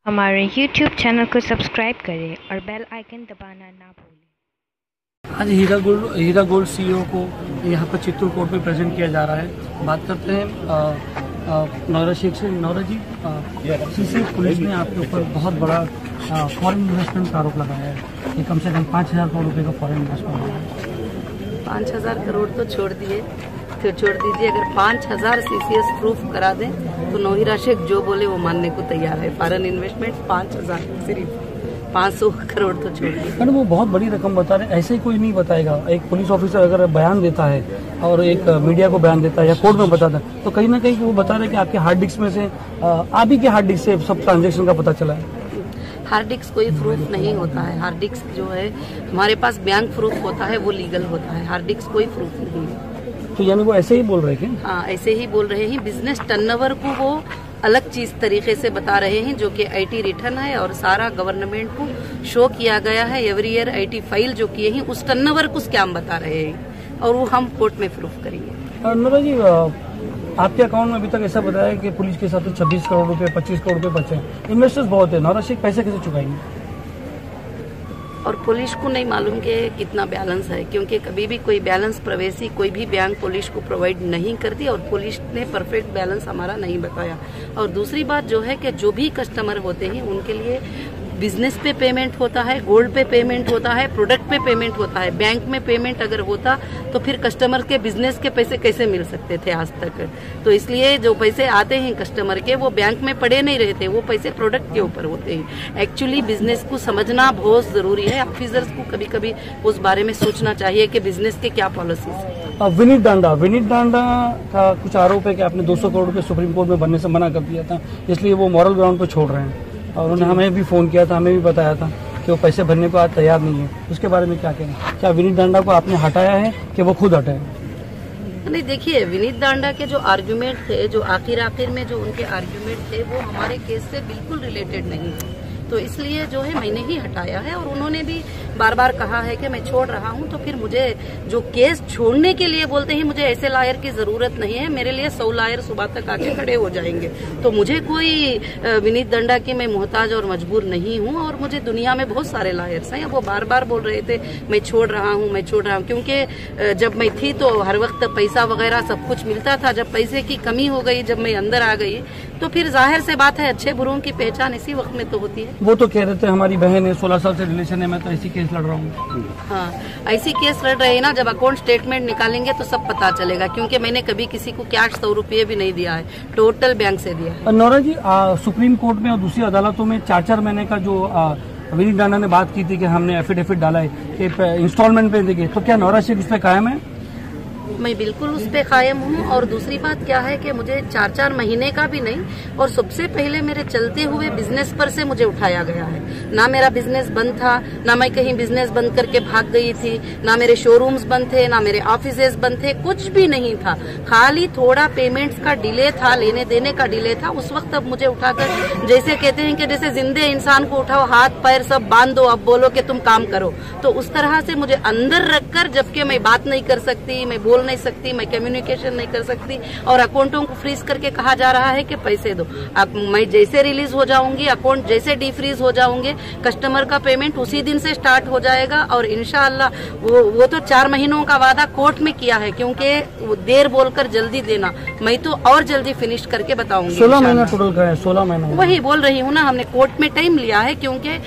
हमारे YouTube channel को subscribe करें और बेल आइकन दबाना ना भूलें। आज हीरा गोल्ड CEO को यहाँ पर चित्तूर कोर्ट में प्रेजेंट किया जा रहा है। बात करते हैं नौरा शेख से। नौरा जी, सीसी पुलिस ने आपके ऊपर बहुत बड़ा फॉरेन इन्वेस्टमेंट का आरोप लगाया है कि कम से कम 5,000 करोड़ रुपये का फॉरेन इन्वेस्टमेंट है। 5,000 करोड़ तो छोड़ दीजिए, अगर 5,000 CCS प्रूफ करा दें तो नौरा शेख जो बोले वो मानने को तैयार है। फॉरेन इन्वेस्टमेंट 5,000, सिर्फ 500 करोड़ तो छोड़ दिए। मैडम, वो बहुत बड़ी रकम बता रहे हैं, ऐसे ही कोई नहीं बताएगा। एक पुलिस ऑफिसर अगर बयान देता है और एक मीडिया को बयान देता है या कोर्ट में बताता है तो कहीं ना कहीं वो बता रहे हैं कि आपके हार्ड डिस्क में से, आप ही के हार्ड डिस्क से सब ट्रांजेक्शन का पता चला है। हार्ड डिस्क कोई प्रूफ नहीं होता है। हार्ड डिस्क जो है हमारे पास बैंक प्रूफ होता है, वो लीगल होता है। हार्ड डिस्क कोई प्रूफ नहीं है। तो यानी वो ऐसे ही बोल रहे हैं? हाँ, ऐसे ही बोल रहे हैं। बिजनेस टर्नओवर को वो अलग चीज तरीके से बता रहे हैं, जो कि IT रिटर्न है और सारा गवर्नमेंट को शो किया गया है। एवरी ईयर IT फाइल जो किए हैं उस टर्नओवर को स्कैम बता रहे हैं और वो हम कोर्ट में प्रूफ करेंगे। नौरा जी, आपके अकाउंट में अभी तक ऐसा बताया कि पुलिस के साथ 26 करोड़ रुपए 25 करोड़ रुपए बचे हैं। इन्वेस्टर्स बहुत है, नौरा शेख पैसे कैसे चुकाएंगे? और पुलिस को नहीं मालूम कि कितना बैलेंस है, क्योंकि कभी भी कोई बैलेंस प्रवेशी कोई भी बैंक पुलिस को प्रोवाइड नहीं करती और पुलिस ने परफेक्ट बैलेंस हमारा नहीं बताया। और दूसरी बात जो है कि जो भी कस्टमर होते हैं उनके लिए बिजनेस पे पेमेंट होता है, गोल्ड पे पेमेंट होता है, प्रोडक्ट पे पेमेंट होता है। बैंक में पेमेंट अगर होता तो फिर कस्टमर के बिजनेस के पैसे कैसे मिल सकते थे आज तक। तो इसलिए जो पैसे आते हैं कस्टमर के वो बैंक में पड़े नहीं रहते, वो पैसे प्रोडक्ट के ऊपर होते हैं। एक्चुअली बिजनेस को समझना बहुत जरूरी है। ऑफिसर्स को कभी कभी उस बारे में सोचना चाहिए कि बिजनेस के क्या पॉलिसीज है। विनीत डांडा का कुछ आरोप है कि आपने 200 करोड़ रुपए सुप्रीम कोर्ट में भरने से मना कर दिया था, इसलिए वो मॉरल ग्राउंड पर छोड़ रहे हैं। और उन्होंने हमें भी फोन किया था, हमें भी बताया था कि वो पैसे भरने को आज तैयार नहीं है। उसके बारे में क्या कहना? क्या विनीत डांडा को आपने हटाया है कि वो खुद हटाए? नहीं, देखिए, विनीत डांडा के जो आर्गुमेंट थे, जो आखिर में जो उनके आर्गुमेंट थे, वो हमारे केस से बिल्कुल रिलेटेड नहीं है। तो इसलिए जो है मैंने ही हटाया है। और उन्होंने भी बार बार कहा है कि मैं छोड़ रहा हूं, तो फिर मुझे जो केस छोड़ने के लिए बोलते हैं, मुझे ऐसे लायर की जरूरत नहीं है। मेरे लिए 100 लायर सुबह तक आके खड़े हो जाएंगे। तो मुझे कोई विनीत डांडा की मैं मोहताज और मजबूर नहीं हूं। और मुझे दुनिया में बहुत सारे लायर्स हैं। वो बार बार बोल रहे थे मैं छोड़ रहा हूं, क्योंकि जब मैं थी तो हर वक्त पैसा वगैरह सब कुछ मिलता था। जब पैसे की कमी हो गई, जब मैं अंदर आ गई, तो फिर जाहिर से बात है अच्छे बुरों की पहचान इसी वक्त में तो होती है। वो तो कह रहे थे हमारी बहन है, 16 साल से रिलेशन है, मैं तो ऐसी केस लड़ रहा हूँ। हाँ, ऐसी केस लड़ रहे हैं ना। जब अकाउंट स्टेटमेंट निकालेंगे तो सब पता चलेगा, क्योंकि मैंने कभी किसी को कैश 100 रुपये भी नहीं दिया है, टोटल बैंक से दिया है। नौरा जी, सुप्रीम कोर्ट में और दूसरी अदालतों में 4-4 महीने का जो विनीत डांडा ने बात की थी कि हमने एफिडेविट डाला है कि इंस्टॉलमेंट पे देंगे, तो क्या नौरा शेख उस पर कायम है? मैं बिल्कुल उस पे कायम हूँ। और दूसरी बात क्या है कि मुझे 4-4 महीने का भी नहीं, और सबसे पहले मेरे चलते हुए बिजनेस पर से मुझे उठाया गया है। ना मेरा बिजनेस बंद था, ना मैं कहीं बिजनेस बंद करके भाग गई थी, ना मेरे शोरूम्स बंद थे, ना मेरे ऑफिसेज बंद थे, कुछ भी नहीं था। खाली थोड़ा पेमेंट्स का डिले था, लेने देने का डिले था। उस वक्त अब मुझे उठाकर, जैसे कहते हैं कि जैसे जिंदे इंसान को उठाओ, हाथ पैर सब बांध दो, अब बोलो कि तुम काम करो, तो उस तरह से मुझे अंदर रखकर, जबकि मैं बात नहीं कर सकती, मैं बोल नहीं सकती, मैं कम्युनिकेशन नहीं कर सकती, और अकाउंटों को फ्रीज करके कहा जा रहा है कि पैसे दो। मैं जैसे रिलीज हो जाऊंगी, अकाउंट जैसे डीफ्रीज हो जाऊंगे, कस्टमर का पेमेंट उसी दिन से स्टार्ट हो जाएगा। और इंशाअल्लाह वो तो 4 महीनों का वादा कोर्ट में किया है, क्योंकि देर बोलकर जल्दी देना, मैं तो और जल्दी फिनिश करके बताऊंगी। 16 महीना टोटल का है, 16 महीना। वही बोल रही हूँ ना, हमने कोर्ट में टाइम लिया है, क्योंकि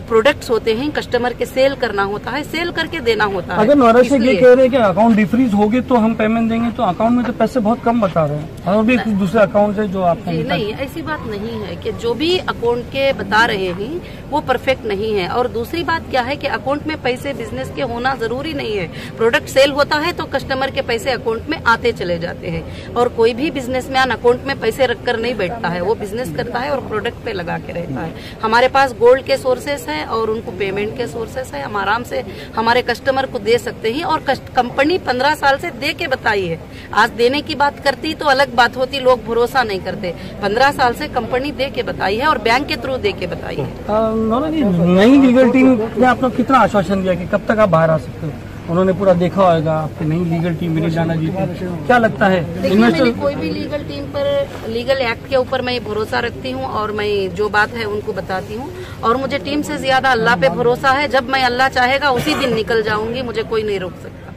प्रोडक्ट्स होते हैं, कस्टमर के सेल करना होता है, सेल करके देना होता है। अगर नौरा शेख ये कह रहे हैं कि अकाउंट डिफ्रीज होगे तो हम पेमेंट देंगे, तो अकाउंट में तो पैसे बहुत कम बता रहे हैं, और भी कुछ दूसरे अकाउंट है जो आपने नहीं, ऐसी बात नहीं है कि जो भी अकाउंट के बता रहे हैं वो परफेक्ट नहीं है। और दूसरी बात क्या है कि अकाउंट में पैसे बिजनेस के होना जरूरी नहीं है। प्रोडक्ट सेल होता है तो कस्टमर के पैसे अकाउंट में आते चले जाते हैं। और कोई भी बिजनेसमैन अकाउंट में पैसे रखकर नहीं बैठता है, वो बिजनेस करता है और प्रोडक्ट पे लगा के रहता है। हमारे पास गोल्ड के सोर्सेस है और उनको पेमेंट के सोर्सेस है। हम आराम से हमारे कस्टमर को दे सकते हैं, और कंपनी 15 साल से दे के बताई है। आज देने की बात करती तो अलग बात होती, लोग भरोसा नहीं करते। 15 साल से कंपनी दे के बताई है और बैंक के थ्रू दे के बताई है। नौरा जी, नई लीगल टीम ने आपको कितना आश्वासन दिया कि कब तक आप बाहर आ सकते हो? उन्होंने पूरा देखा होगा, आपकी नई लीगल टीम मेरी जाना जी थी। क्या लगता है देखिए, मैंने कोई भी लीगल टीम पर, लीगल एक्ट के ऊपर मैं भरोसा रखती हूँ और मैं जो बात है उनको बताती हूँ, और मुझे टीम से ज्यादा अल्लाह पे भरोसा है। जब मैं अल्लाह चाहेगा उसी दिन निकल जाऊंगी, मुझे कोई नहीं रोक सकता।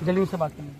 जलील से बात करनी।